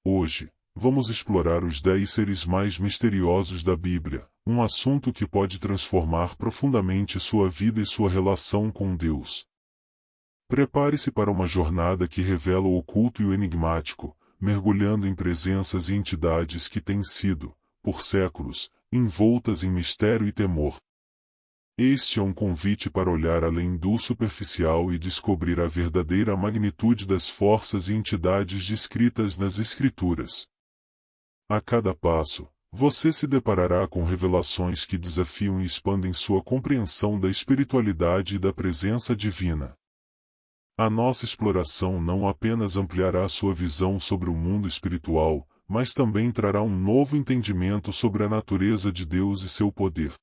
Hoje, vamos explorar os 10 seres mais misteriosos da Bíblia, um assunto que pode transformar profundamente sua vida e sua relação com Deus. Prepare-se para uma jornada que revela o oculto e o enigmático, mergulhando em presenças e entidades que têm sido, por séculos, envoltas em mistério e temor. Este é um convite para olhar além do superficial e descobrir a verdadeira magnitude das forças e entidades descritas nas Escrituras. A cada passo, você se deparará com revelações que desafiam e expandem sua compreensão da espiritualidade e da presença divina. A nossa exploração não apenas ampliará sua visão sobre o mundo espiritual, mas também trará um novo entendimento sobre a natureza de Deus e seu poder.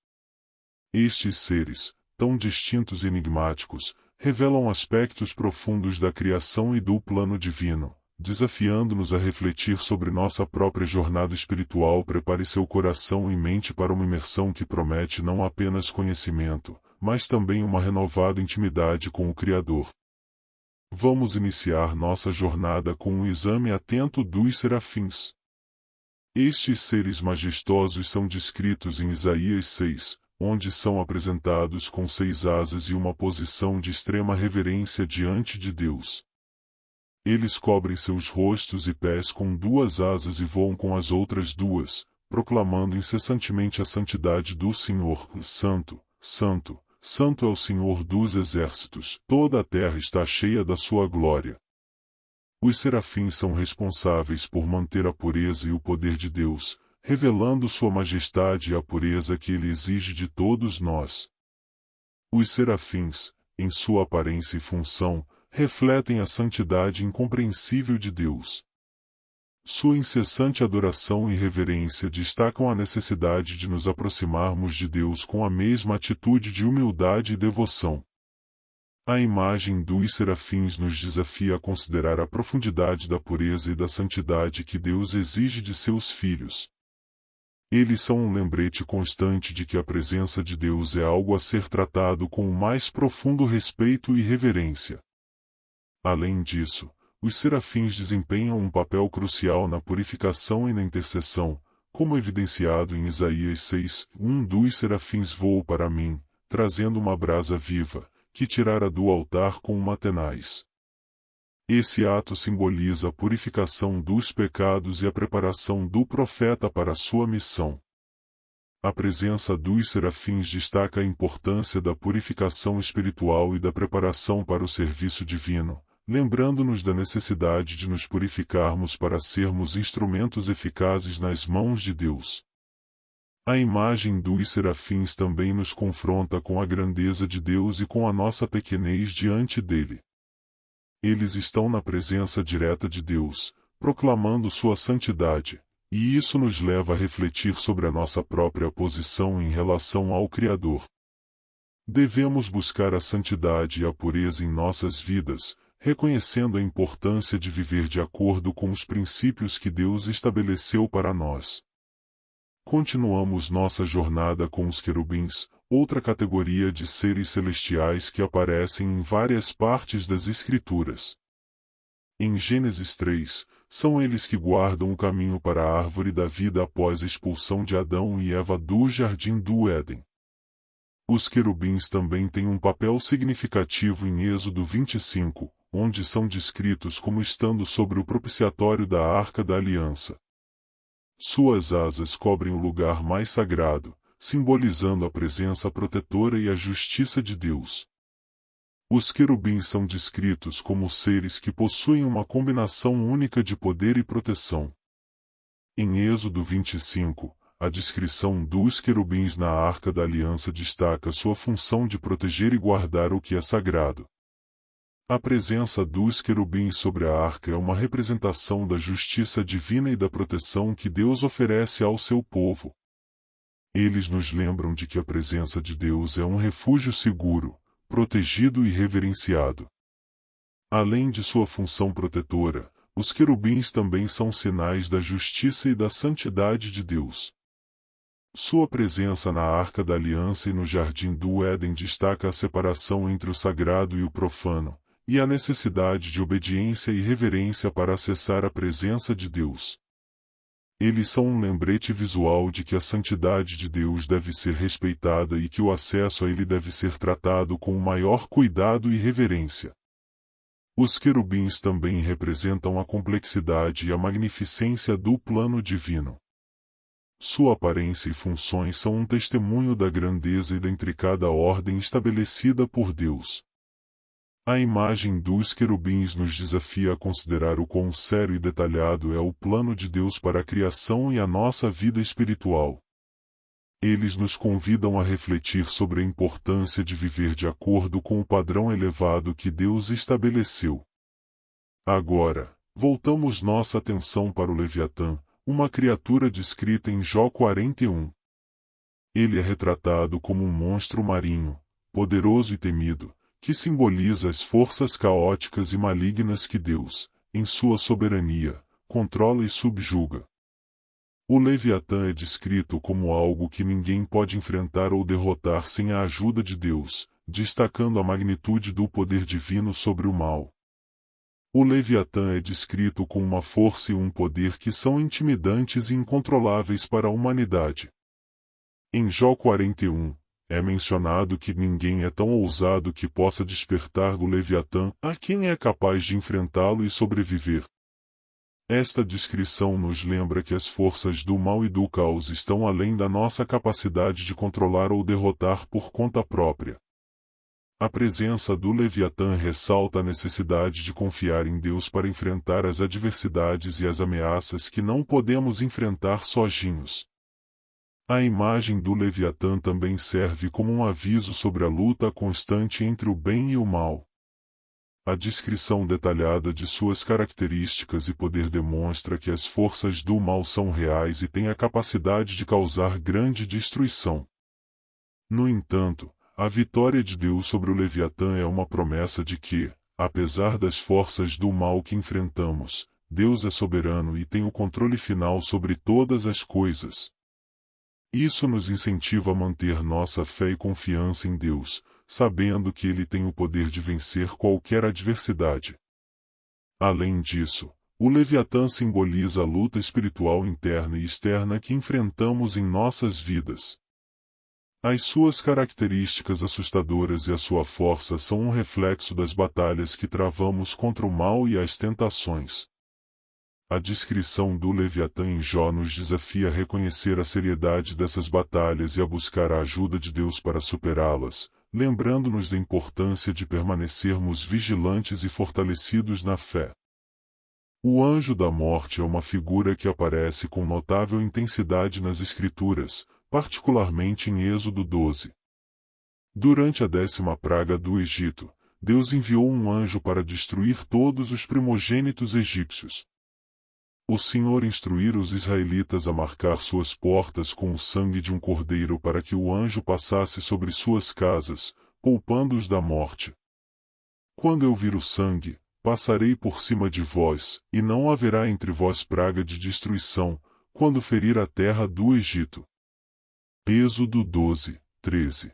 Estes seres, tão distintos e enigmáticos, revelam aspectos profundos da criação e do plano divino, desafiando-nos a refletir sobre nossa própria jornada espiritual. Prepare seu coração e mente para uma imersão que promete não apenas conhecimento, mas também uma renovada intimidade com o Criador. Vamos iniciar nossa jornada com um exame atento dos serafins. Estes seres majestosos são descritos em Isaías 6, onde são apresentados com 6 asas e uma posição de extrema reverência diante de Deus. Eles cobrem seus rostos e pés com 2 asas e voam com as outras 2, proclamando incessantemente a santidade do Senhor. Santo, Santo, Santo é o Senhor dos exércitos, toda a terra está cheia da sua glória. Os serafins são responsáveis por manter a pureza e o poder de Deus, revelando sua majestade e a pureza que ele exige de todos nós. Os serafins, em sua aparência e função, refletem a santidade incompreensível de Deus. Sua incessante adoração e reverência destacam a necessidade de nos aproximarmos de Deus com a mesma atitude de humildade e devoção. A imagem dos serafins nos desafia a considerar a profundidade da pureza e da santidade que Deus exige de seus filhos. Eles são um lembrete constante de que a presença de Deus é algo a ser tratado com o mais profundo respeito e reverência. Além disso, os serafins desempenham um papel crucial na purificação e na intercessão, como evidenciado em Isaías 6, um dos serafins voou para mim, trazendo uma brasa viva, que tirara do altar com uma tenaz. Esse ato simboliza a purificação dos pecados e a preparação do profeta para sua missão. A presença dos serafins destaca a importância da purificação espiritual e da preparação para o serviço divino, lembrando-nos da necessidade de nos purificarmos para sermos instrumentos eficazes nas mãos de Deus. A imagem dos serafins também nos confronta com a grandeza de Deus e com a nossa pequenez diante dele. Eles estão na presença direta de Deus, proclamando sua santidade, e isso nos leva a refletir sobre a nossa própria posição em relação ao Criador. Devemos buscar a santidade e a pureza em nossas vidas, reconhecendo a importância de viver de acordo com os princípios que Deus estabeleceu para nós. Continuamos nossa jornada com os querubins, outra categoria de seres celestiais que aparecem em várias partes das Escrituras. Em Gênesis 3, são eles que guardam o caminho para a árvore da vida após a expulsão de Adão e Eva do jardim do Éden. Os querubins também têm um papel significativo em Êxodo 25, onde são descritos como estando sobre o propiciatório da Arca da Aliança. Suas asas cobrem o lugar mais sagrado, simbolizando a presença protetora e a justiça de Deus. Os querubins são descritos como seres que possuem uma combinação única de poder e proteção. Em Êxodo 25, a descrição dos querubins na Arca da Aliança destaca sua função de proteger e guardar o que é sagrado. A presença dos querubins sobre a arca é uma representação da justiça divina e da proteção que Deus oferece ao seu povo. Eles nos lembram de que a presença de Deus é um refúgio seguro, protegido e reverenciado. Além de sua função protetora, os querubins também são sinais da justiça e da santidade de Deus. Sua presença na Arca da Aliança e no Jardim do Éden destaca a separação entre o sagrado e o profano, e a necessidade de obediência e reverência para acessar a presença de Deus. Eles são um lembrete visual de que a santidade de Deus deve ser respeitada e que o acesso a ele deve ser tratado com o maior cuidado e reverência. Os querubins também representam a complexidade e a magnificência do plano divino. Sua aparência e funções são um testemunho da grandeza e da intricada ordem estabelecida por Deus. A imagem dos querubins nos desafia a considerar o quão sério e detalhado é o plano de Deus para a criação e a nossa vida espiritual. Eles nos convidam a refletir sobre a importância de viver de acordo com o padrão elevado que Deus estabeleceu. Agora, voltamos nossa atenção para o Leviatã, uma criatura descrita em Jó 41. Ele é retratado como um monstro marinho, poderoso e temido, que simboliza as forças caóticas e malignas que Deus, em sua soberania, controla e subjuga. O Leviatã é descrito como algo que ninguém pode enfrentar ou derrotar sem a ajuda de Deus, destacando a magnitude do poder divino sobre o mal. O Leviatã é descrito com uma força e um poder que são intimidantes e incontroláveis para a humanidade. Em Jó 41, é mencionado que ninguém é tão ousado que possa despertar do Leviatã a quem é capaz de enfrentá-lo e sobreviver. Esta descrição nos lembra que as forças do mal e do caos estão além da nossa capacidade de controlar ou derrotar por conta própria. A presença do Leviatã ressalta a necessidade de confiar em Deus para enfrentar as adversidades e as ameaças que não podemos enfrentar sozinhos. A imagem do Leviatã também serve como um aviso sobre a luta constante entre o bem e o mal. A descrição detalhada de suas características e poder demonstra que as forças do mal são reais e têm a capacidade de causar grande destruição. No entanto, a vitória de Deus sobre o Leviatã é uma promessa de que, apesar das forças do mal que enfrentamos, Deus é soberano e tem o controle final sobre todas as coisas. Isso nos incentiva a manter nossa fé e confiança em Deus, sabendo que Ele tem o poder de vencer qualquer adversidade. Além disso, o Leviatã simboliza a luta espiritual interna e externa que enfrentamos em nossas vidas. As suas características assustadoras e a sua força são um reflexo das batalhas que travamos contra o mal e as tentações. A descrição do Leviatã em Jó nos desafia a reconhecer a seriedade dessas batalhas e a buscar a ajuda de Deus para superá-las, lembrando-nos da importância de permanecermos vigilantes e fortalecidos na fé. O anjo da morte é uma figura que aparece com notável intensidade nas Escrituras, particularmente em Êxodo 12. Durante a 10ª praga do Egito, Deus enviou um anjo para destruir todos os primogênitos egípcios. O Senhor instruíra os israelitas a marcar suas portas com o sangue de um cordeiro para que o anjo passasse sobre suas casas, poupando-os da morte. Quando eu vir o sangue, passarei por cima de vós, e não haverá entre vós praga de destruição, quando ferir a terra do Egito. Êxodo 12, 13.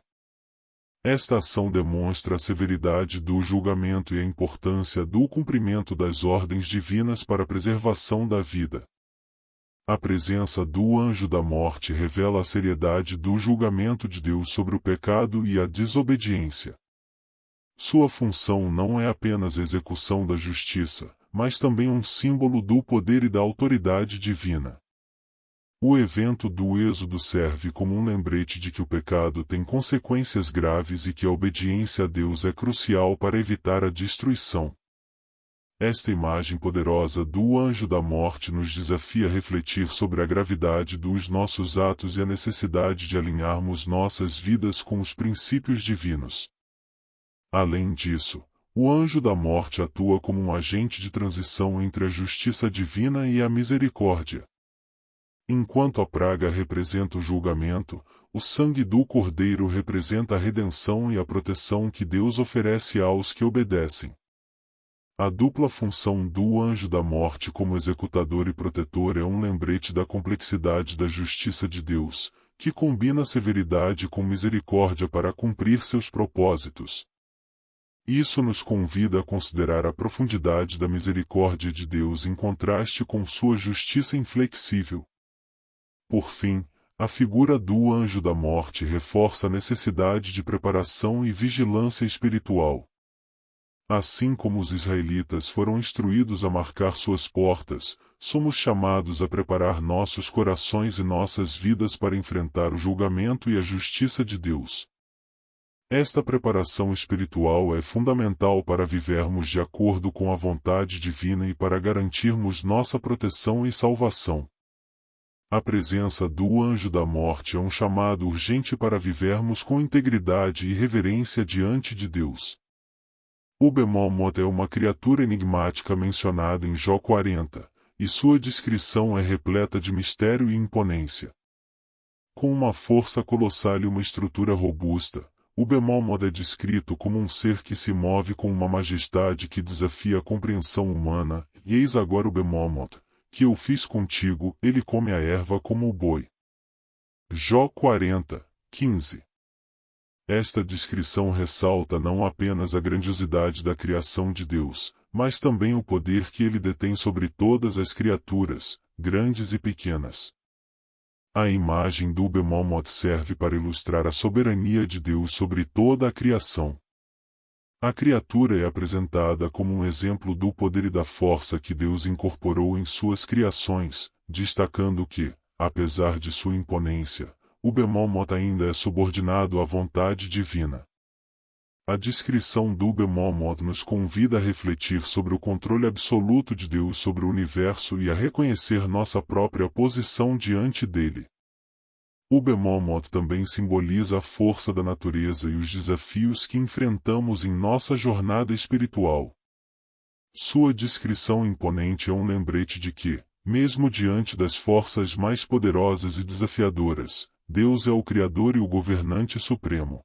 Esta ação demonstra a severidade do julgamento e a importância do cumprimento das ordens divinas para a preservação da vida. A presença do anjo da morte revela a seriedade do julgamento de Deus sobre o pecado e a desobediência. Sua função não é apenas a execução da justiça, mas também um símbolo do poder e da autoridade divina. O evento do Êxodo serve como um lembrete de que o pecado tem consequências graves e que a obediência a Deus é crucial para evitar a destruição. Esta imagem poderosa do anjo da morte nos desafia a refletir sobre a gravidade dos nossos atos e a necessidade de alinharmos nossas vidas com os princípios divinos. Além disso, o anjo da morte atua como um agente de transição entre a justiça divina e a misericórdia. Enquanto a praga representa o julgamento, o sangue do cordeiro representa a redenção e a proteção que Deus oferece aos que obedecem. A dupla função do anjo da morte como executador e protetor é um lembrete da complexidade da justiça de Deus, que combina severidade com misericórdia para cumprir seus propósitos. Isso nos convida a considerar a profundidade da misericórdia de Deus em contraste com sua justiça inflexível. Por fim, a figura do anjo da morte reforça a necessidade de preparação e vigilância espiritual. Assim como os israelitas foram instruídos a marcar suas portas, somos chamados a preparar nossos corações e nossas vidas para enfrentar o julgamento e a justiça de Deus. Esta preparação espiritual é fundamental para vivermos de acordo com a vontade divina e para garantirmos nossa proteção e salvação. A presença do anjo da morte é um chamado urgente para vivermos com integridade e reverência diante de Deus. O Behemoth é uma criatura enigmática mencionada em Jó 40, e sua descrição é repleta de mistério e imponência. Com uma força colossal e uma estrutura robusta, o Behemoth é descrito como um ser que se move com uma majestade que desafia a compreensão humana, e eis agora o Behemoth, que eu fiz contigo, ele come a erva como o boi. Jó 40, 15. Esta descrição ressalta não apenas a grandiosidade da criação de Deus, mas também o poder que ele detém sobre todas as criaturas, grandes e pequenas. A imagem do Behemoth serve para ilustrar a soberania de Deus sobre toda a criação. A criatura é apresentada como um exemplo do poder e da força que Deus incorporou em suas criações, destacando que, apesar de sua imponência, o Behemoth ainda é subordinado à vontade divina. A descrição do Behemoth nos convida a refletir sobre o controle absoluto de Deus sobre o universo e a reconhecer nossa própria posição diante dele. O Behemoth também simboliza a força da natureza e os desafios que enfrentamos em nossa jornada espiritual. Sua descrição imponente é um lembrete de que, mesmo diante das forças mais poderosas e desafiadoras, Deus é o Criador e o Governante Supremo.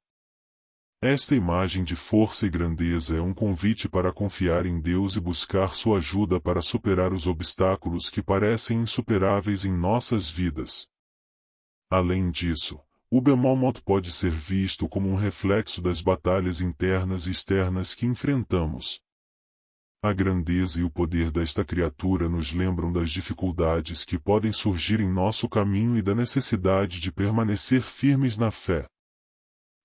Esta imagem de força e grandeza é um convite para confiar em Deus e buscar sua ajuda para superar os obstáculos que parecem insuperáveis em nossas vidas. Além disso, o Behemoth pode ser visto como um reflexo das batalhas internas e externas que enfrentamos. A grandeza e o poder desta criatura nos lembram das dificuldades que podem surgir em nosso caminho e da necessidade de permanecer firmes na fé.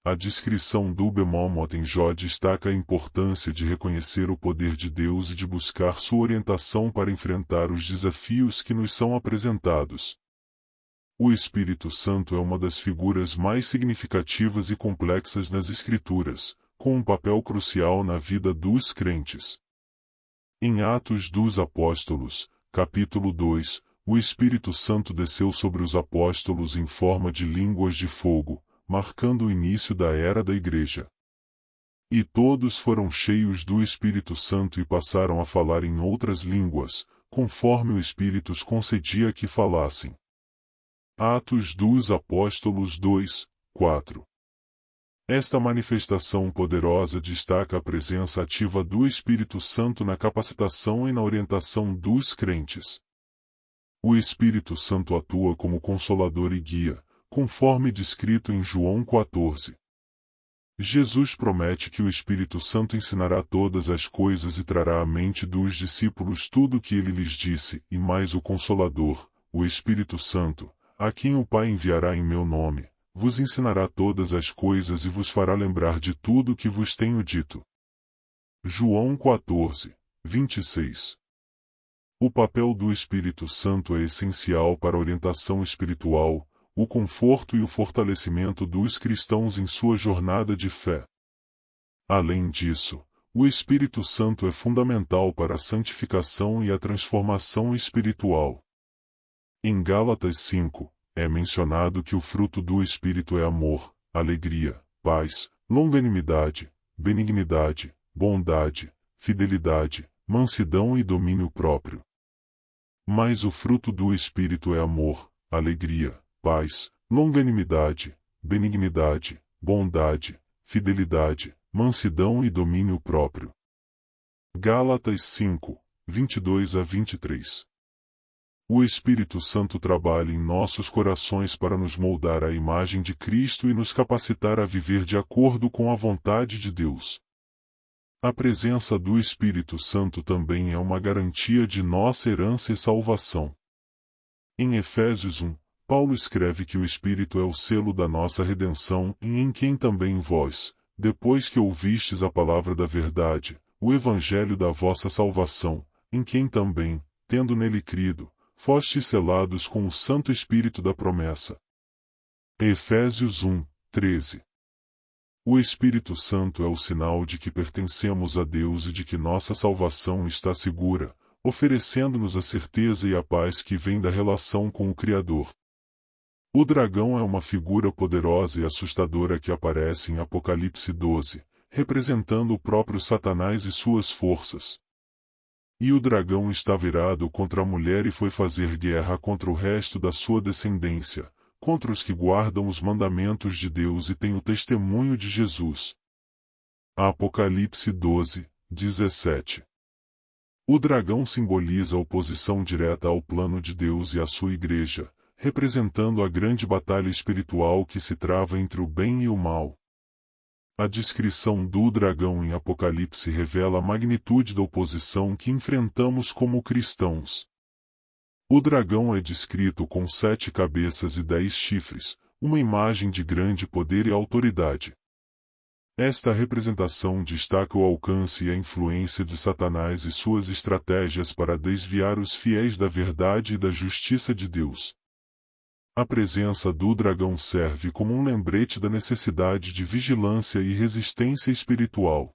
A descrição do Behemoth em Jó destaca a importância de reconhecer o poder de Deus e de buscar sua orientação para enfrentar os desafios que nos são apresentados. O Espírito Santo é uma das figuras mais significativas e complexas nas Escrituras, com um papel crucial na vida dos crentes. Em Atos dos Apóstolos, capítulo 2, o Espírito Santo desceu sobre os apóstolos em forma de línguas de fogo, marcando o início da era da Igreja. E todos foram cheios do Espírito Santo e passaram a falar em outras línguas, conforme o Espírito os concedia que falassem. Atos dos Apóstolos 2, 4. Esta manifestação poderosa destaca a presença ativa do Espírito Santo na capacitação e na orientação dos crentes. O Espírito Santo atua como consolador e guia, conforme descrito em João 14. Jesus promete que o Espírito Santo ensinará todas as coisas e trará à mente dos discípulos tudo o que ele lhes disse, e mais o Consolador, o Espírito Santo, a quem o Pai enviará em meu nome, vos ensinará todas as coisas e vos fará lembrar de tudo o que vos tenho dito. João 14, 26. O papel do Espírito Santo é essencial para a orientação espiritual, o conforto e o fortalecimento dos cristãos em sua jornada de fé. Além disso, o Espírito Santo é fundamental para a santificação e a transformação espiritual. Em Gálatas 5, é mencionado que o fruto do Espírito é amor, alegria, paz, longanimidade, benignidade, bondade, fidelidade, mansidão e domínio próprio. Mas o fruto do Espírito é amor, alegria, paz, longanimidade, benignidade, bondade, fidelidade, mansidão e domínio próprio. Gálatas 5, 22 a 23. O Espírito Santo trabalha em nossos corações para nos moldar à imagem de Cristo e nos capacitar a viver de acordo com a vontade de Deus. A presença do Espírito Santo também é uma garantia de nossa herança e salvação. Em Efésios 1, Paulo escreve que o Espírito é o selo da nossa redenção e em quem também vós, depois que ouvistes a palavra da verdade, o evangelho da vossa salvação, em quem também, tendo nele crido, fostes selados com o Santo Espírito da promessa. Efésios 1, 13. O Espírito Santo é o sinal de que pertencemos a Deus e de que nossa salvação está segura, oferecendo-nos a certeza e a paz que vem da relação com o Criador. O dragão é uma figura poderosa e assustadora que aparece em Apocalipse 12, representando o próprio Satanás e suas forças. E o dragão está virado contra a mulher e foi fazer guerra contra o resto da sua descendência, contra os que guardam os mandamentos de Deus e têm o testemunho de Jesus. Apocalipse 12, 17. O dragão simboliza a oposição direta ao plano de Deus e à sua igreja, representando a grande batalha espiritual que se trava entre o bem e o mal. A descrição do dragão em Apocalipse revela a magnitude da oposição que enfrentamos como cristãos. O dragão é descrito com 7 cabeças e 10 chifres, uma imagem de grande poder e autoridade. Esta representação destaca o alcance e a influência de Satanás e suas estratégias para desviar os fiéis da verdade e da justiça de Deus. A presença do dragão serve como um lembrete da necessidade de vigilância e resistência espiritual.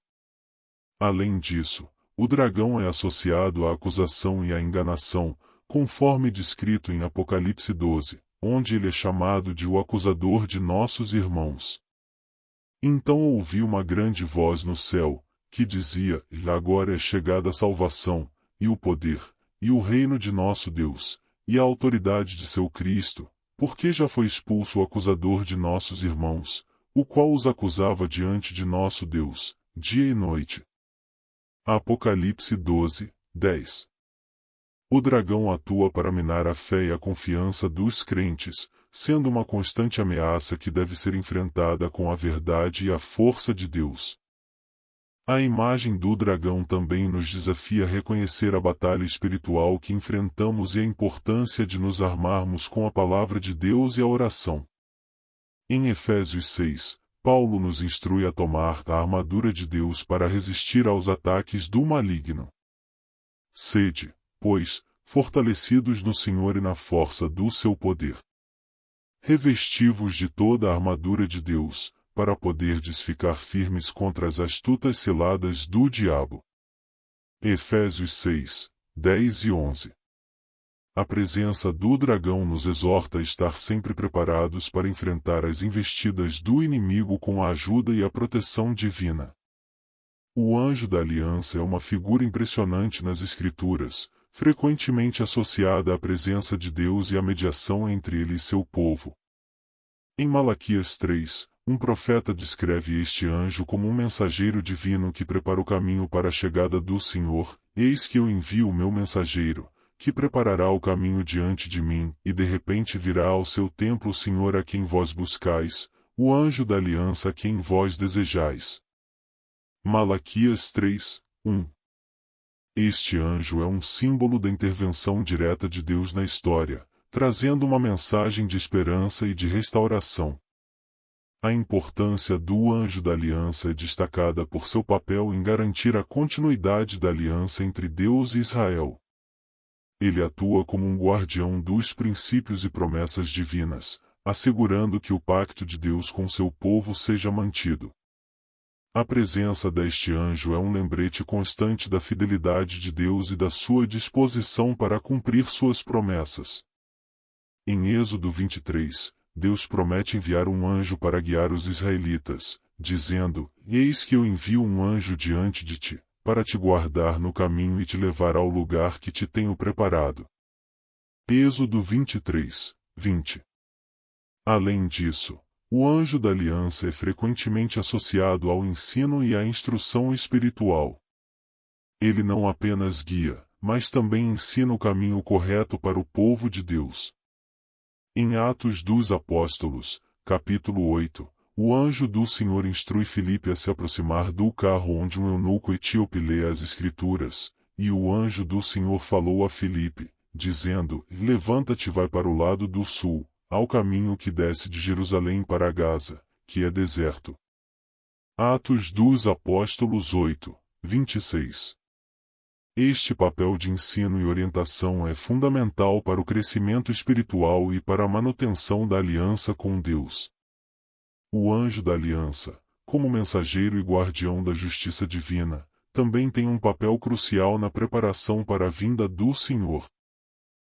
Além disso, o dragão é associado à acusação e à enganação, conforme descrito em Apocalipse 12, onde ele é chamado de o acusador de nossos irmãos. Então ouvi uma grande voz no céu, que dizia: agora é chegada a salvação, e o poder, e o reino de nosso Deus, e a autoridade de seu Cristo, porque já foi expulso o acusador de nossos irmãos, o qual os acusava diante de nosso Deus, dia e noite. Apocalipse 12, 10. O dragão atua para minar a fé e a confiança dos crentes, sendo uma constante ameaça que deve ser enfrentada com a verdade e a força de Deus. A imagem do dragão também nos desafia a reconhecer a batalha espiritual que enfrentamos e a importância de nos armarmos com a palavra de Deus e a oração. Em Efésios 6, Paulo nos instrui a tomar a armadura de Deus para resistir aos ataques do maligno. Sede, pois, fortalecidos no Senhor e na força do seu poder. Revesti-vos de toda a armadura de Deus, para poderdes ficar firmes contra as astutas ciladas do diabo. Efésios 6, 10 e 11. A presença do dragão nos exorta a estar sempre preparados para enfrentar as investidas do inimigo com a ajuda e a proteção divina. O anjo da aliança é uma figura impressionante nas Escrituras, frequentemente associada à presença de Deus e à mediação entre ele e seu povo. Em Malaquias 3, um profeta descreve este anjo como um mensageiro divino que prepara o caminho para a chegada do Senhor. Eis que eu envio o meu mensageiro, que preparará o caminho diante de mim, e de repente virá ao seu templo o Senhor a quem vós buscais, o anjo da aliança a quem vós desejais. Malaquias 3, 1. Este anjo é um símbolo da intervenção direta de Deus na história, trazendo uma mensagem de esperança e de restauração. A importância do anjo da aliança é destacada por seu papel em garantir a continuidade da aliança entre Deus e Israel. Ele atua como um guardião dos princípios e promessas divinas, assegurando que o pacto de Deus com seu povo seja mantido. A presença deste anjo é um lembrete constante da fidelidade de Deus e da sua disposição para cumprir suas promessas. Em Êxodo 23, Deus promete enviar um anjo para guiar os israelitas, dizendo: Eis que eu envio um anjo diante de ti, para te guardar no caminho e te levar ao lugar que te tenho preparado. Êxodo 23, 20. Além disso, o anjo da aliança é frequentemente associado ao ensino e à instrução espiritual. Ele não apenas guia, mas também ensina o caminho correto para o povo de Deus. Em Atos dos Apóstolos, capítulo 8, o anjo do Senhor instrui Filipe a se aproximar do carro onde um eunuco etíope lê as Escrituras, e o anjo do Senhor falou a Filipe, dizendo: Levanta-te e vai para o lado do sul, ao caminho que desce de Jerusalém para Gaza, que é deserto. Atos dos Apóstolos 8, 26. Este papel de ensino e orientação é fundamental para o crescimento espiritual e para a manutenção da aliança com Deus. O anjo da aliança, como mensageiro e guardião da justiça divina, também tem um papel crucial na preparação para a vinda do Senhor.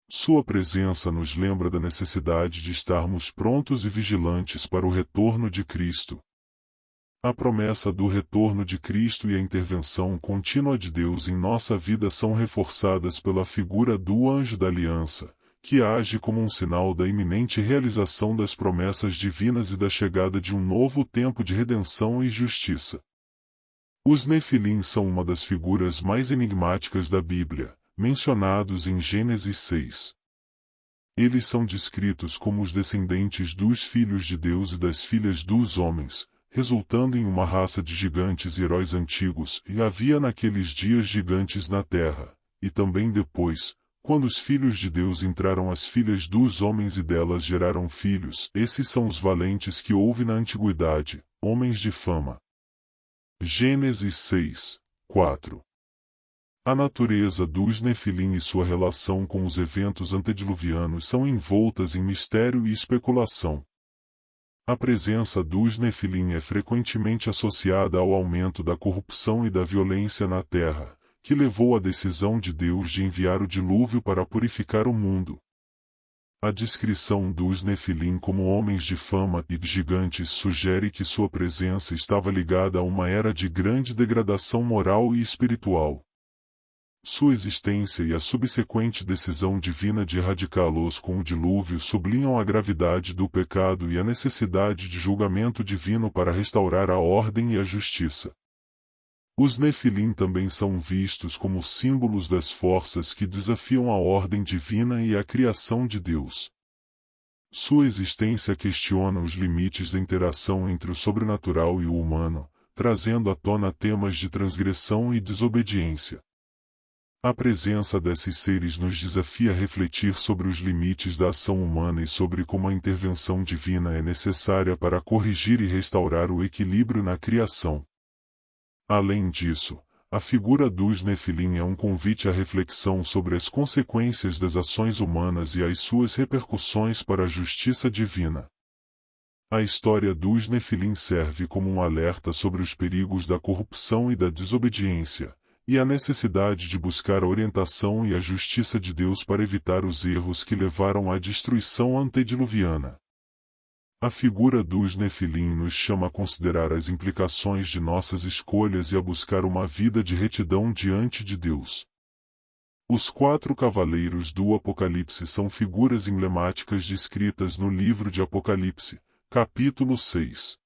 Sua presença nos lembra da necessidade de estarmos prontos e vigilantes para o retorno de Cristo. A promessa do retorno de Cristo e a intervenção contínua de Deus em nossa vida são reforçadas pela figura do anjo da aliança, que age como um sinal da iminente realização das promessas divinas e da chegada de um novo tempo de redenção e justiça. Os Nefilim são uma das figuras mais enigmáticas da Bíblia, mencionados em Gênesis 6. Eles são descritos como os descendentes dos filhos de Deus e das filhas dos homens, resultando em uma raça de gigantes e heróis antigos, e havia naqueles dias gigantes na terra, e também depois, quando os filhos de Deus entraram as filhas dos homens e delas geraram filhos, esses são os valentes que houve na antiguidade, homens de fama. Gênesis 6, 4. A natureza dos Nefilim e sua relação com os eventos antediluvianos são envoltas em mistério e especulação. A presença dos Nefilim é frequentemente associada ao aumento da corrupção e da violência na terra, que levou à decisão de Deus de enviar o dilúvio para purificar o mundo. A descrição dos Nefilim como homens de fama e gigantes sugere que sua presença estava ligada a uma era de grande degradação moral e espiritual. Sua existência e a subsequente decisão divina de erradicá-los com o dilúvio sublinham a gravidade do pecado e a necessidade de julgamento divino para restaurar a ordem e a justiça. Os Nefilim também são vistos como símbolos das forças que desafiam a ordem divina e a criação de Deus. Sua existência questiona os limites da interação entre o sobrenatural e o humano, trazendo à tona temas de transgressão e desobediência. A presença desses seres nos desafia a refletir sobre os limites da ação humana e sobre como a intervenção divina é necessária para corrigir e restaurar o equilíbrio na criação. Além disso, a figura dos Nefilim é um convite à reflexão sobre as consequências das ações humanas e as suas repercussões para a justiça divina. A história dos Nefilim serve como um alerta sobre os perigos da corrupção e da desobediência, e a necessidade de buscar a orientação e a justiça de Deus para evitar os erros que levaram à destruição antediluviana. A figura dos Nefilim nos chama a considerar as implicações de nossas escolhas e a buscar uma vida de retidão diante de Deus. Os 4 cavaleiros do Apocalipse são figuras emblemáticas descritas no livro de Apocalipse, capítulo 6.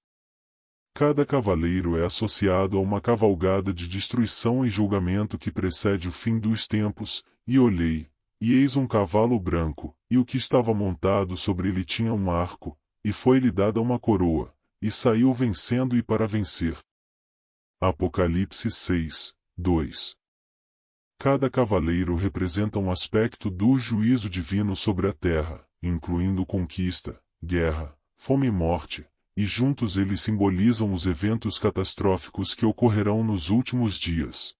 Cada cavaleiro é associado a uma cavalgada de destruição e julgamento que precede o fim dos tempos, e olhei, e eis um cavalo branco, e o que estava montado sobre ele tinha um arco, e foi-lhe dada uma coroa, e saiu vencendo e para vencer. Apocalipse 6, 2. Cada cavaleiro representa um aspecto do juízo divino sobre a terra, incluindo conquista, guerra, fome e morte, e juntos eles simbolizam os eventos catastróficos que ocorrerão nos últimos dias.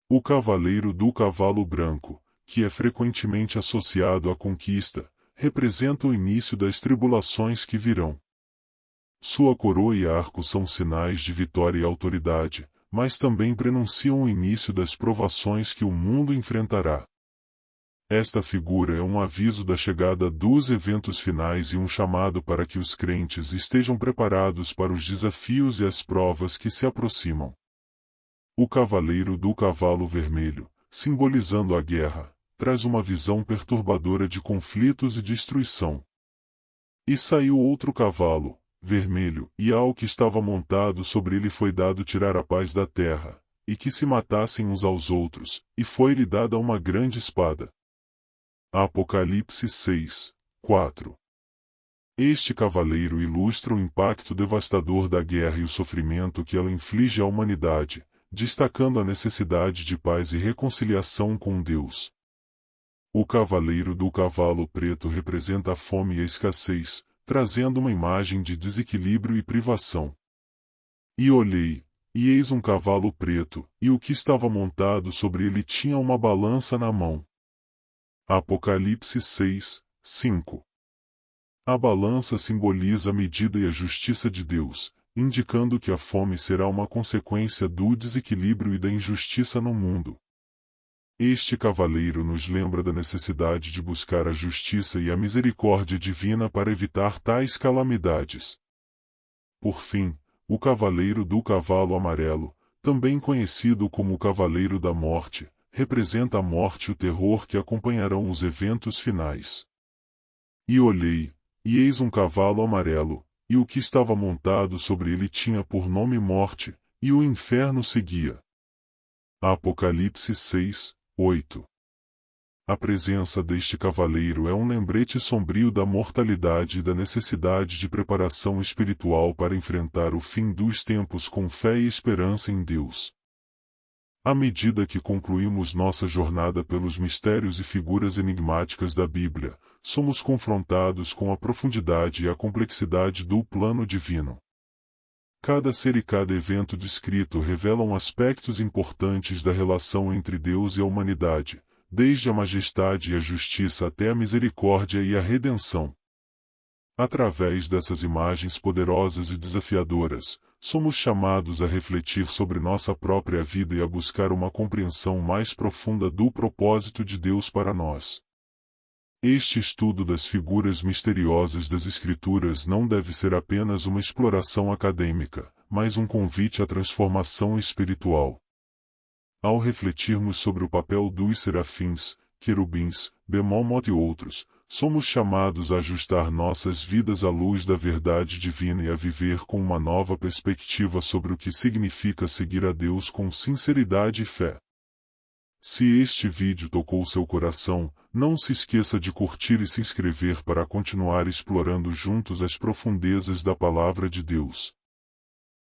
O cavaleiro do cavalo branco, que é frequentemente associado à conquista, representa o início das tribulações que virão. Sua coroa e arco são sinais de vitória e autoridade, mas também prenunciam o início das provações que o mundo enfrentará. Esta figura é um aviso da chegada dos eventos finais e um chamado para que os crentes estejam preparados para os desafios e as provas que se aproximam. O cavaleiro do cavalo vermelho, simbolizando a guerra, traz uma visão perturbadora de conflitos e destruição. E saiu outro cavalo, vermelho, e ao que estava montado sobre ele foi dado tirar a paz da terra, e que se matassem uns aos outros, e foi-lhe dada uma grande espada. Apocalipse 6, 4. Este cavaleiro ilustra o impacto devastador da guerra e o sofrimento que ela inflige à humanidade, destacando a necessidade de paz e reconciliação com Deus. O cavaleiro do cavalo preto representa a fome e a escassez, trazendo uma imagem de desequilíbrio e privação. E olhei, e eis um cavalo preto, e o que estava montado sobre ele tinha uma balança na mão. Apocalipse 6, 5. A balança simboliza a medida e a justiça de Deus, indicando que a fome será uma consequência do desequilíbrio e da injustiça no mundo. Este cavaleiro nos lembra da necessidade de buscar a justiça e a misericórdia divina para evitar tais calamidades. Por fim, o cavaleiro do cavalo amarelo, também conhecido como o cavaleiro da morte, representa a morte e o terror que acompanharão os eventos finais. E olhei, e eis um cavalo amarelo, e o que estava montado sobre ele tinha por nome Morte, e o inferno seguia. Apocalipse 6, 8. A presença deste cavaleiro é um lembrete sombrio da mortalidade e da necessidade de preparação espiritual para enfrentar o fim dos tempos com fé e esperança em Deus. À medida que concluímos nossa jornada pelos mistérios e figuras enigmáticas da Bíblia, somos confrontados com a profundidade e a complexidade do plano divino. Cada ser e cada evento descrito revelam aspectos importantes da relação entre Deus e a humanidade, desde a majestade e a justiça até a misericórdia e a redenção. Através dessas imagens poderosas e desafiadoras, somos chamados a refletir sobre nossa própria vida e a buscar uma compreensão mais profunda do propósito de Deus para nós. Este estudo das figuras misteriosas das Escrituras não deve ser apenas uma exploração acadêmica, mas um convite à transformação espiritual. Ao refletirmos sobre o papel dos serafins, querubins, Bemomote e outros, somos chamados a ajustar nossas vidas à luz da verdade divina e a viver com uma nova perspectiva sobre o que significa seguir a Deus com sinceridade e fé. Se este vídeo tocou seu coração, não se esqueça de curtir e se inscrever para continuar explorando juntos as profundezas da Palavra de Deus.